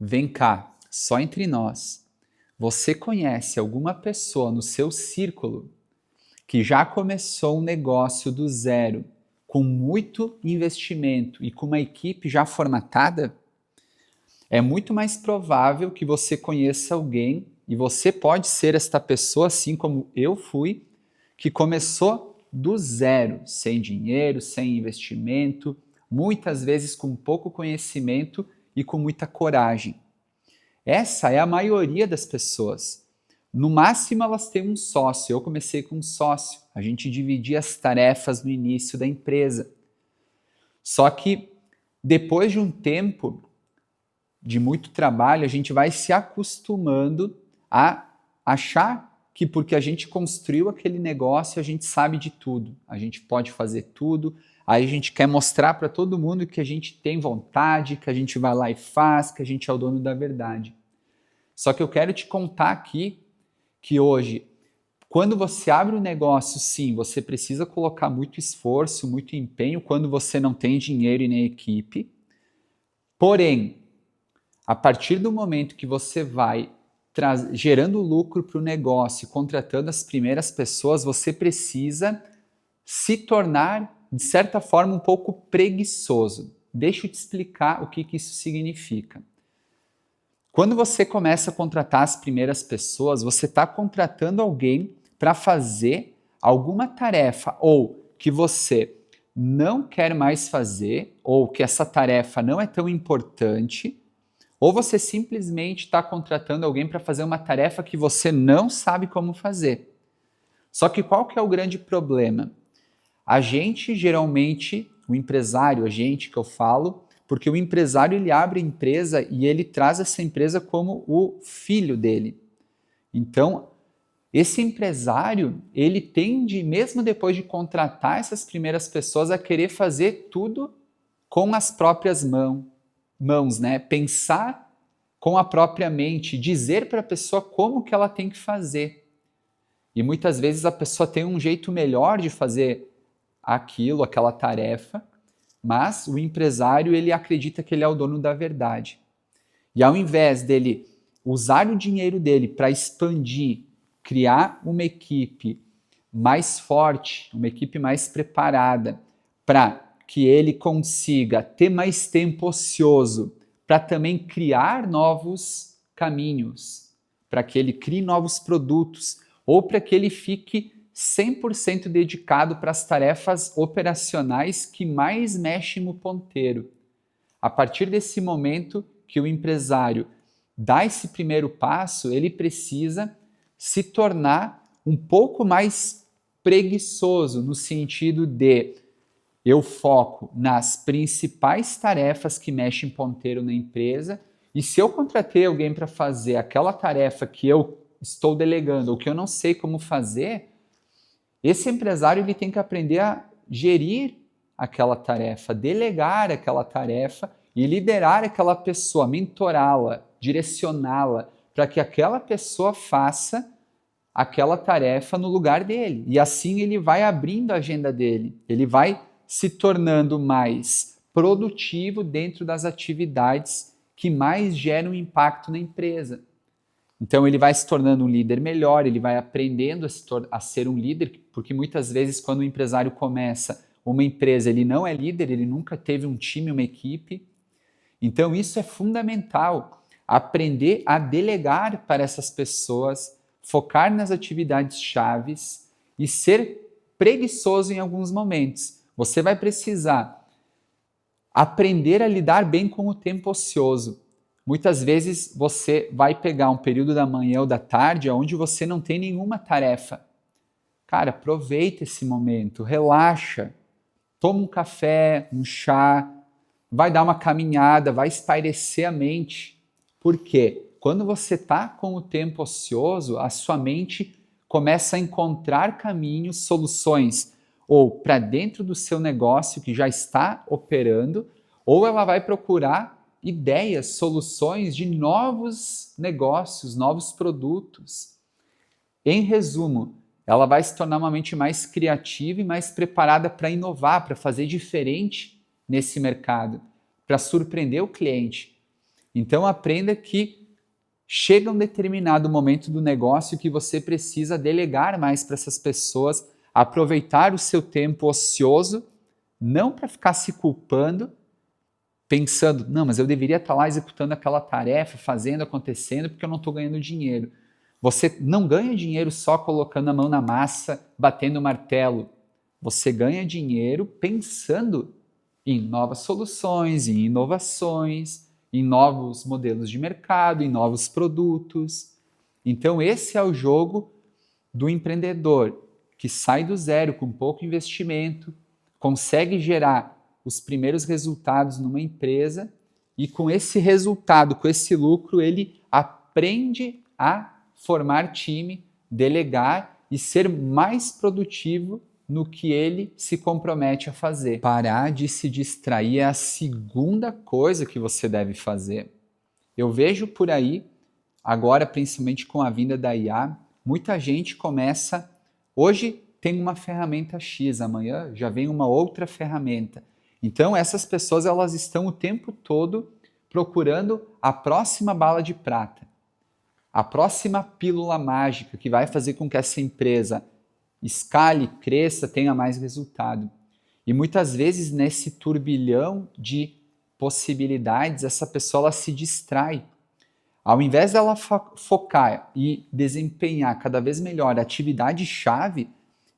Vem cá, só entre nós. Você conhece alguma pessoa no seu círculo que já começou um negócio do zero, com muito investimento e com uma equipe já formatada? É muito mais provável que você conheça alguém, e você pode ser esta pessoa, assim como eu fui, que começou do zero, sem dinheiro, sem investimento, muitas vezes com pouco conhecimento e com muita coragem. Essa é a maioria das pessoas. No máximo, elas têm um sócio. Eu comecei com um sócio. A gente dividia as tarefas no início da empresa. Só que depois de um tempo de muito trabalho, a gente vai se acostumando a achar que porque a gente construiu aquele negócio, a gente sabe de tudo. A gente pode fazer tudo. Aí a gente quer mostrar para todo mundo que a gente tem vontade, que a gente vai lá e faz, que a gente é o dono da verdade. Só que eu quero te contar aqui que hoje, quando você abre um negócio, sim, você precisa colocar muito esforço, muito empenho quando você não tem dinheiro e nem equipe. Porém, a partir do momento que você vai gerando lucro para o negócio, contratando as primeiras pessoas, você precisa se tornar, de certa forma, um pouco preguiçoso. Deixa eu te explicar o que isso significa. Quando você começa a contratar as primeiras pessoas, você está contratando alguém para fazer alguma tarefa ou que você não quer mais fazer, ou que essa tarefa não é tão importante, ou você simplesmente está contratando alguém para fazer uma tarefa que você não sabe como fazer. Só que qual que é o grande problema? A gente, geralmente, o empresário, a gente que eu falo, porque o empresário ele abre a empresa e ele traz essa empresa como o filho dele. Então, esse empresário, ele tende, mesmo depois de contratar essas primeiras pessoas, a querer fazer tudo com as próprias mãos, né? Pensar com a própria mente, dizer para a pessoa como que ela tem que fazer. E muitas vezes a pessoa tem um jeito melhor de fazer aquilo, aquela tarefa, mas o empresário ele acredita que ele é o dono da verdade. E ao invés dele usar o dinheiro dele para expandir, criar uma equipe mais forte, uma equipe mais preparada, para que ele consiga ter mais tempo ocioso, para também criar novos caminhos, para que ele crie novos produtos, ou para que ele fique 100% dedicado para as tarefas operacionais que mais mexem no ponteiro. A partir desse momento que o empresário dá esse primeiro passo, ele precisa se tornar um pouco mais preguiçoso, no sentido de eu foco nas principais tarefas que mexem ponteiro na empresa, e se eu contratei alguém para fazer aquela tarefa que eu estou delegando ou que eu não sei como fazer, esse empresário ele tem que aprender a gerir aquela tarefa, delegar aquela tarefa e liderar aquela pessoa, mentorá-la, direcioná-la, para que aquela pessoa faça aquela tarefa no lugar dele. E assim ele vai abrindo a agenda dele, ele vai se tornando mais produtivo dentro das atividades que mais geram impacto na empresa. Então ele vai se tornando um líder melhor, ele vai aprendendo a ser um líder, porque muitas vezes quando o empresário começa uma empresa, ele não é líder, ele nunca teve um time, uma equipe. Então isso é fundamental, aprender a delegar para essas pessoas, focar nas atividades chaves e ser preguiçoso em alguns momentos. Você vai precisar aprender a lidar bem com o tempo ocioso. Muitas vezes você vai pegar um período da manhã ou da tarde onde você não tem nenhuma tarefa. Cara, aproveita esse momento, relaxa, toma um café, um chá, vai dar uma caminhada, vai espairecer a mente. Por quê? Quando você está com o tempo ocioso, a sua mente começa a encontrar caminhos, soluções, ou para dentro do seu negócio que já está operando, ou ela vai procurar ideias, soluções de novos negócios, novos produtos. Em resumo, ela vai se tornar uma mente mais criativa e mais preparada para inovar, para fazer diferente nesse mercado, para surpreender o cliente. Então aprenda que chega um determinado momento do negócio que você precisa delegar mais para essas pessoas, aproveitar o seu tempo ocioso, não para ficar se culpando, pensando, não, mas eu deveria estar lá executando aquela tarefa, fazendo, acontecendo, porque eu não estou ganhando dinheiro. Você não ganha dinheiro só colocando a mão na massa, batendo o martelo. Você ganha dinheiro pensando em novas soluções, em inovações, em novos modelos de mercado, em novos produtos. Então esse é o jogo do empreendedor, que sai do zero com pouco investimento, consegue gerar os primeiros resultados numa empresa e com esse resultado, com esse lucro, ele aprende a formar time, delegar e ser mais produtivo no que ele se compromete a fazer. Parar de se distrair é a segunda coisa que você deve fazer. Eu vejo por aí, agora principalmente com a vinda da IA, muita gente começa, hoje tem uma ferramenta X, amanhã já vem uma outra ferramenta. Então essas pessoas elas estão o tempo todo procurando a próxima bala de prata, a próxima pílula mágica que vai fazer com que essa empresa escale, cresça, tenha mais resultado. E muitas vezes nesse turbilhão de possibilidades, essa pessoa ela se distrai. Ao invés dela focar e desempenhar cada vez melhor a atividade-chave,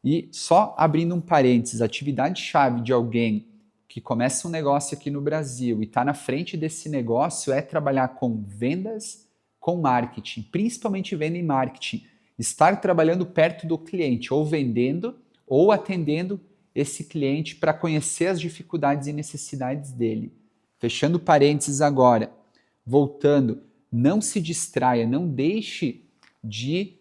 e só abrindo um parênteses, a atividade-chave de alguém que começa um negócio aqui no Brasil e está na frente desse negócio é trabalhar com vendas, com marketing, principalmente venda e marketing. Estar trabalhando perto do cliente, ou vendendo, ou atendendo esse cliente para conhecer as dificuldades e necessidades dele. Fechando parênteses agora, voltando, não se distraia, não deixe de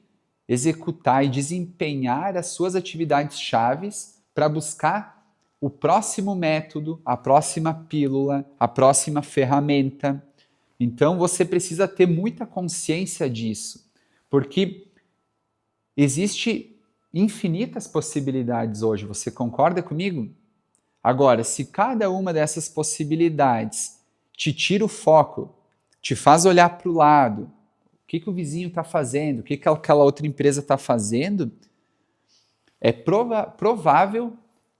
executar e desempenhar as suas atividades chaves para buscar o próximo método, a próxima pílula, a próxima ferramenta. Então você precisa ter muita consciência disso, porque existe infinitas possibilidades hoje, você concorda comigo? Agora, se cada uma dessas possibilidades te tira o foco, te faz olhar para o lado, o que o vizinho está fazendo, o que aquela outra empresa está fazendo, é provável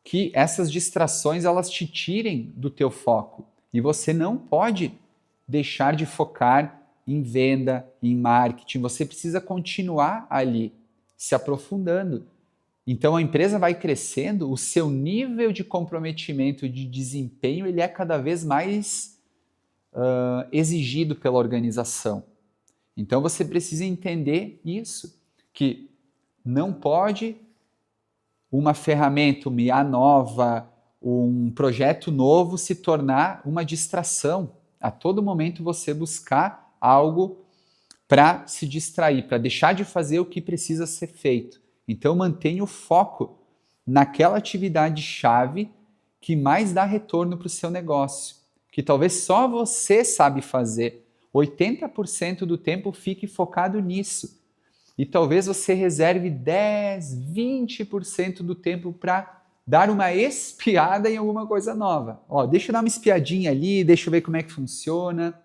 que essas distrações elas te tirem do teu foco. E você não pode deixar de focar em venda, em marketing, você precisa continuar ali, se aprofundando. Então a empresa vai crescendo, o seu nível de comprometimento, de desempenho, ele é cada vez mais exigido pela organização. Então você precisa entender isso, que não pode uma ferramenta, uma IA nova, um projeto novo se tornar uma distração. A todo momento você buscar algo para se distrair, para deixar de fazer o que precisa ser feito. Então mantenha o foco naquela atividade-chave que mais dá retorno para o seu negócio, que talvez só você sabe fazer. 80% do tempo fique focado nisso. E talvez você reserve 10, 20% do tempo para dar uma espiada em alguma coisa nova. Ó, deixa eu dar uma espiadinha ali, deixa eu ver como é que funciona.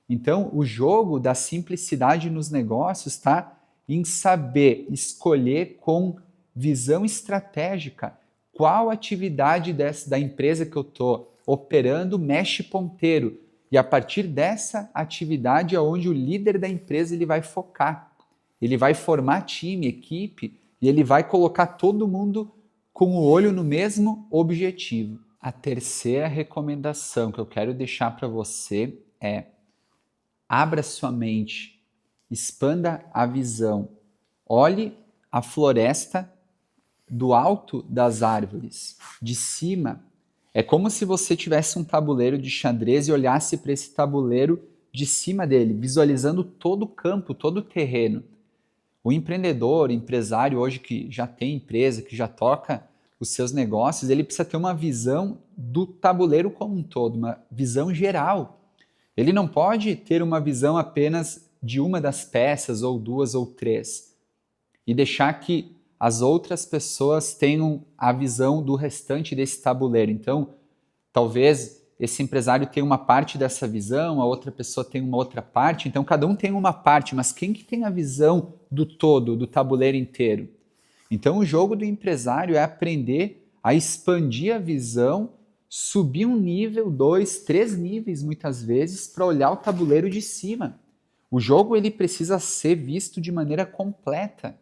Então, o jogo da simplicidade nos negócios está em saber escolher com visão estratégica qual atividade da empresa que eu estou operando mexe ponteiro. E a partir dessa atividade é onde o líder da empresa ele vai focar. Ele vai formar time, equipe, e ele vai colocar todo mundo com o olho no mesmo objetivo. A terceira recomendação que eu quero deixar para você é: abra sua mente, expanda a visão, olhe a floresta do alto das árvores, de cima. É como se você tivesse um tabuleiro de xadrez e olhasse para esse tabuleiro de cima dele, visualizando todo o campo, todo o terreno. O empreendedor, empresário hoje que já tem empresa, que já toca os seus negócios, ele precisa ter uma visão do tabuleiro como um todo, uma visão geral. Ele não pode ter uma visão apenas de uma das peças, ou duas, ou três, e deixar que as outras pessoas tenham a visão do restante desse tabuleiro. Então, talvez esse empresário tem uma parte dessa visão, a outra pessoa tem uma outra parte, então cada um tem uma parte, mas quem que tem a visão do todo, do tabuleiro inteiro? Então o jogo do empresário é aprender a expandir a visão, subir um nível, 2, 3 níveis muitas vezes, para olhar o tabuleiro de cima. O jogo ele precisa ser visto de maneira completa.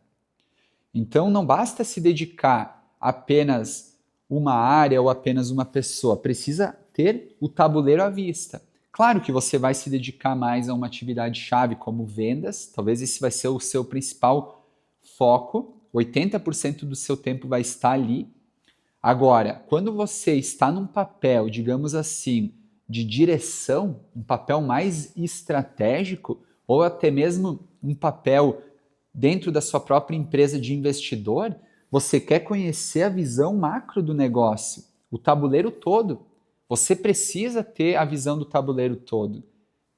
Então não basta se dedicar apenas uma área ou apenas uma pessoa, precisa ter o tabuleiro à vista. Claro que você vai se dedicar mais a uma atividade-chave como vendas, talvez esse vai ser o seu principal foco, 80% do seu tempo vai estar ali. Agora, quando você está num papel, digamos assim, de direção, um papel mais estratégico, ou até mesmo um papel dentro da sua própria empresa de investidor, você quer conhecer a visão macro do negócio, o tabuleiro todo. Você precisa ter a visão do tabuleiro todo.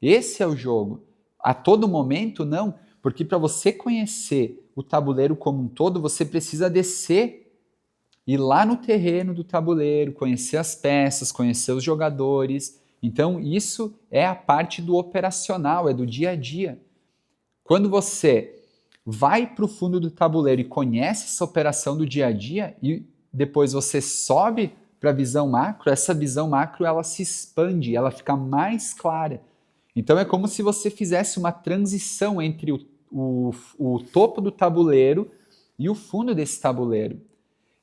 Esse é o jogo. A todo momento, não, porque para você conhecer o tabuleiro como um todo, você precisa descer, ir lá no terreno do tabuleiro, conhecer as peças, conhecer os jogadores. Então, isso é a parte do operacional, é do dia a dia. Quando você vai para o fundo do tabuleiro e conhece essa operação do dia a dia e depois você sobe para a visão macro, essa visão macro ela se expande, ela fica mais clara. Então é como se você fizesse uma transição entre o topo do tabuleiro e o fundo desse tabuleiro.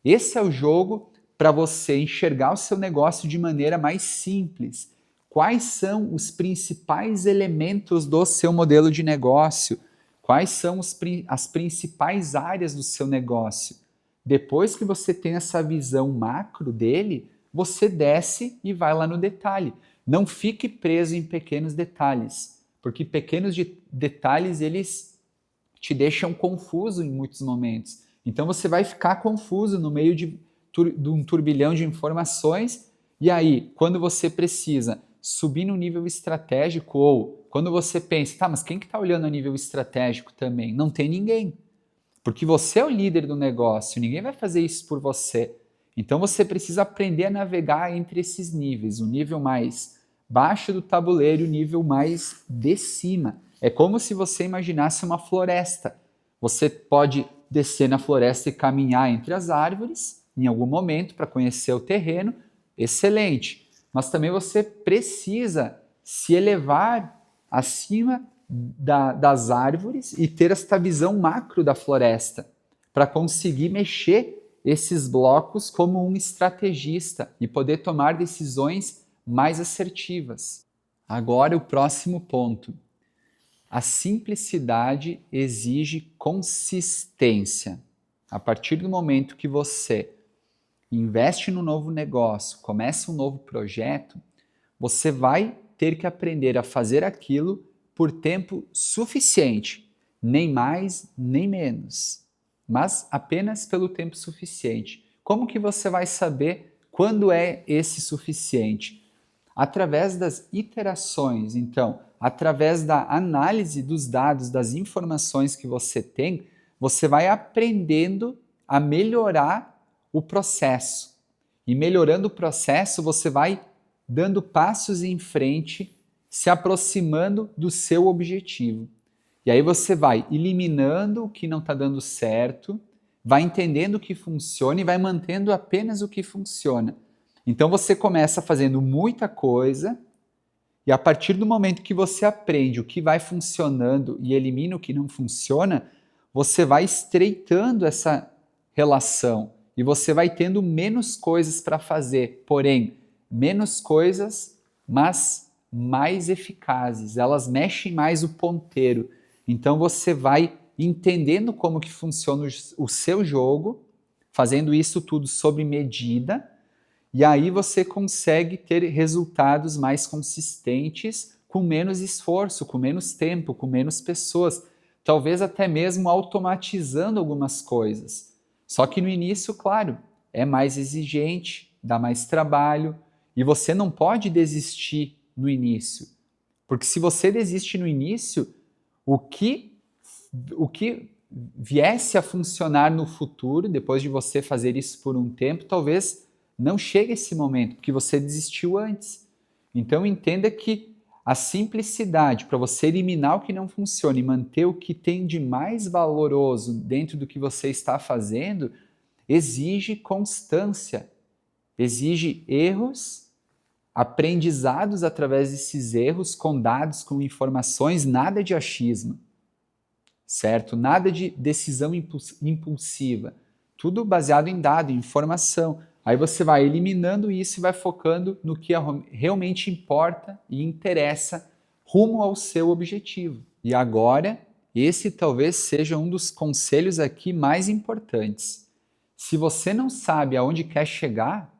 Esse é o jogo para você enxergar o seu negócio de maneira mais simples. Quais são os principais elementos do seu modelo de negócio? Quais são as principais áreas do seu negócio? Depois que você tem essa visão macro dele, você desce e vai lá no detalhe. Não fique preso em pequenos detalhes, porque pequenos detalhes eles te deixam confuso em muitos momentos. Então você vai ficar confuso no meio de um turbilhão de informações e aí, quando você precisa subir no nível estratégico ou quando você pensa, tá, mas quem que está olhando a nível estratégico também? Não tem ninguém. Porque você é o líder do negócio, ninguém vai fazer isso por você. Então você precisa aprender a navegar entre esses níveis, o nível mais baixo do tabuleiro e o nível mais de cima. É como se você imaginasse uma floresta. Você pode descer na floresta e caminhar entre as árvores em algum momento para conhecer o terreno, excelente. Mas também você precisa se elevar acima das árvores e ter esta visão macro da floresta para conseguir mexer esses blocos como um estrategista e poder tomar decisões mais assertivas. Agora o próximo ponto. A simplicidade exige consistência. A partir do momento que você investe no novo negócio, começa um novo projeto, você vai ter que aprender a fazer aquilo por tempo suficiente, nem mais nem menos, mas apenas pelo tempo suficiente. Como que você vai saber quando é esse suficiente? Através das iterações, então, através da análise dos dados, das informações que você tem, você vai aprendendo a melhorar o processo. E melhorando o processo, você vai dando passos em frente, se aproximando do seu objetivo. E aí você vai eliminando o que não está dando certo, vai entendendo o que funciona e vai mantendo apenas o que funciona. Então você começa fazendo muita coisa e a partir do momento que você aprende o que vai funcionando e elimina o que não funciona, você vai estreitando essa relação e você vai tendo menos coisas para fazer, porém, menos coisas, mas mais eficazes. Elas mexem mais o ponteiro. Então você vai entendendo como que funciona o seu jogo, fazendo isso tudo sob medida, e aí você consegue ter resultados mais consistentes com menos esforço, com menos tempo, com menos pessoas, talvez até mesmo automatizando algumas coisas. Só que no início, claro, é mais exigente, dá mais trabalho, e você não pode desistir no início. Porque se você desiste no início, o que viesse a funcionar no futuro, depois de você fazer isso por um tempo, talvez não chegue esse momento, porque você desistiu antes. Então entenda que a simplicidade para você eliminar o que não funciona e manter o que tem de mais valoroso dentro do que você está fazendo exige constância, exige erros, aprendizados através desses erros, com dados, com informações, nada de achismo, certo? Nada de decisão impulsiva, tudo baseado em dado, em informação. Aí você vai eliminando isso e vai focando no que realmente importa e interessa rumo ao seu objetivo. E agora, esse talvez seja um dos conselhos aqui mais importantes. Se você não sabe aonde quer chegar,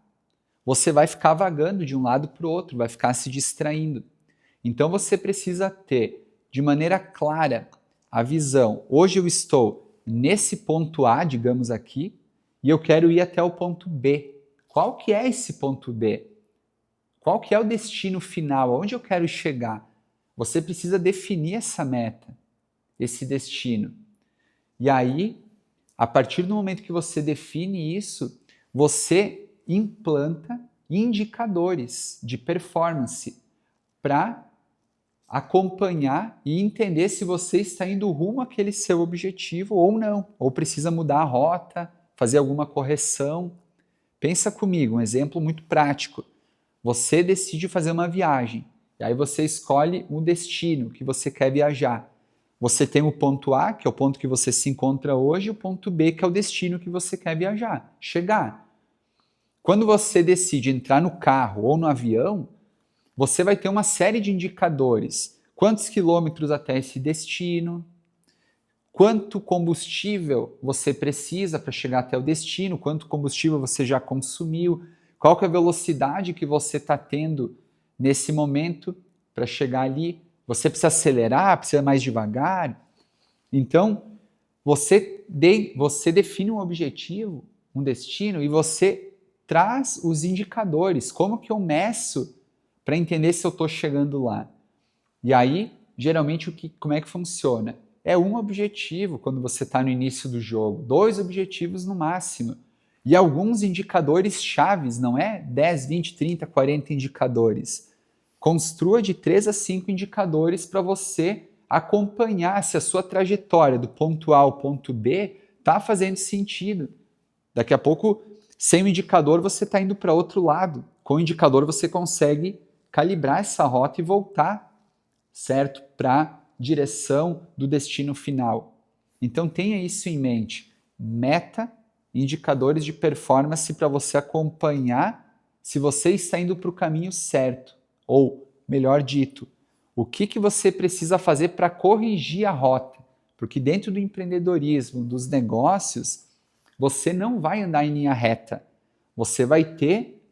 você vai ficar vagando de um lado para o outro, vai ficar se distraindo. Então você precisa ter, de maneira clara, a visão. Hoje eu estou nesse ponto A, digamos aqui, e eu quero ir até o ponto B. Qual que é esse ponto B? Qual que é o destino final? Aonde eu quero chegar? Você precisa definir essa meta, esse destino. E aí, a partir do momento que você define isso, você implanta indicadores de performance para acompanhar e entender se você está indo rumo àquele seu objetivo ou não, ou precisa mudar a rota, fazer alguma correção. Pensa comigo, um exemplo muito prático. Você decide fazer uma viagem, e aí você escolhe um destino que você quer viajar. Você tem o ponto A, que é o ponto que você se encontra hoje, e o ponto B, que é o destino que você quer viajar, chegar. Quando você decide entrar no carro ou no avião, você vai ter uma série de indicadores. Quantos quilômetros até esse destino? Quanto combustível você precisa para chegar até o destino? Quanto combustível você já consumiu? Qual que é a velocidade que você está tendo nesse momento para chegar ali? Você precisa acelerar? Precisa mais devagar? Então, você define um objetivo, um destino, e você traz os indicadores. Como que eu meço para entender se eu estou chegando lá? E aí, geralmente, como é que funciona? É um objetivo quando você está no início do jogo, 2 objetivos no máximo. E alguns indicadores chaves, não é 10, 20, 30, 40 indicadores. Construa de 3 a 5 indicadores para você acompanhar se a sua trajetória do ponto A ao ponto B está fazendo sentido. Daqui a pouco, sem o indicador, você está indo para outro lado. Com o indicador, você consegue calibrar essa rota e voltar, certo? Para a direção do destino final. Então tenha isso em mente. Meta, indicadores de performance para você acompanhar se você está indo para o caminho certo. Ou, melhor dito, o que você precisa fazer para corrigir a rota. Porque dentro do empreendedorismo, dos negócios, você não vai andar em linha reta. Você vai ter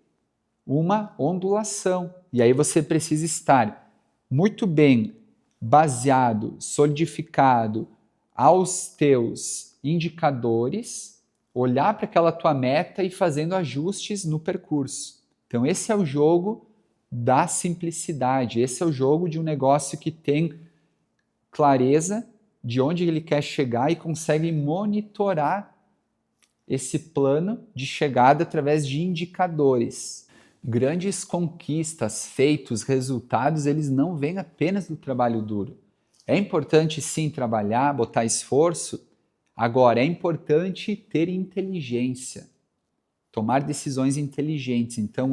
uma ondulação. E aí você precisa estar muito bem baseado, solidificado aos teus indicadores, olhar para aquela tua meta e fazendo ajustes no percurso. Então esse é o jogo da simplicidade, esse é o jogo de um negócio que tem clareza de onde ele quer chegar e consegue monitorar esse plano de chegada através de indicadores. Grandes conquistas, feitos, resultados, eles não vêm apenas do trabalho duro. É importante sim trabalhar, botar esforço. Agora, é importante ter inteligência, tomar decisões inteligentes. Então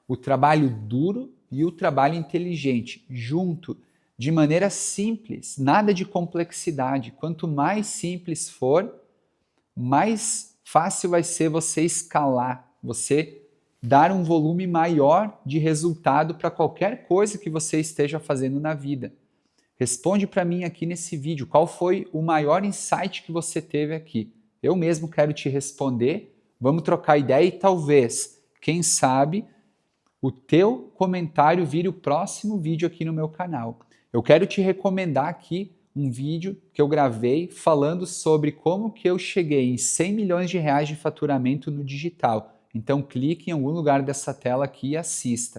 o trabalho duro e o trabalho inteligente, junto, de maneira simples, nada de complexidade. Quanto mais simples for, mais fácil vai ser você escalar, você dar um volume maior de resultado para qualquer coisa que você esteja fazendo na vida. Responde para mim aqui nesse vídeo, qual foi o maior insight que você teve aqui? Eu mesmo quero te responder, vamos trocar ideia e talvez, quem sabe, o teu comentário vire o próximo vídeo aqui no meu canal. Eu quero te recomendar aqui um vídeo que eu gravei falando sobre como que eu cheguei em 100 milhões de reais de faturamento no digital. Então clique em algum lugar dessa tela aqui e assista.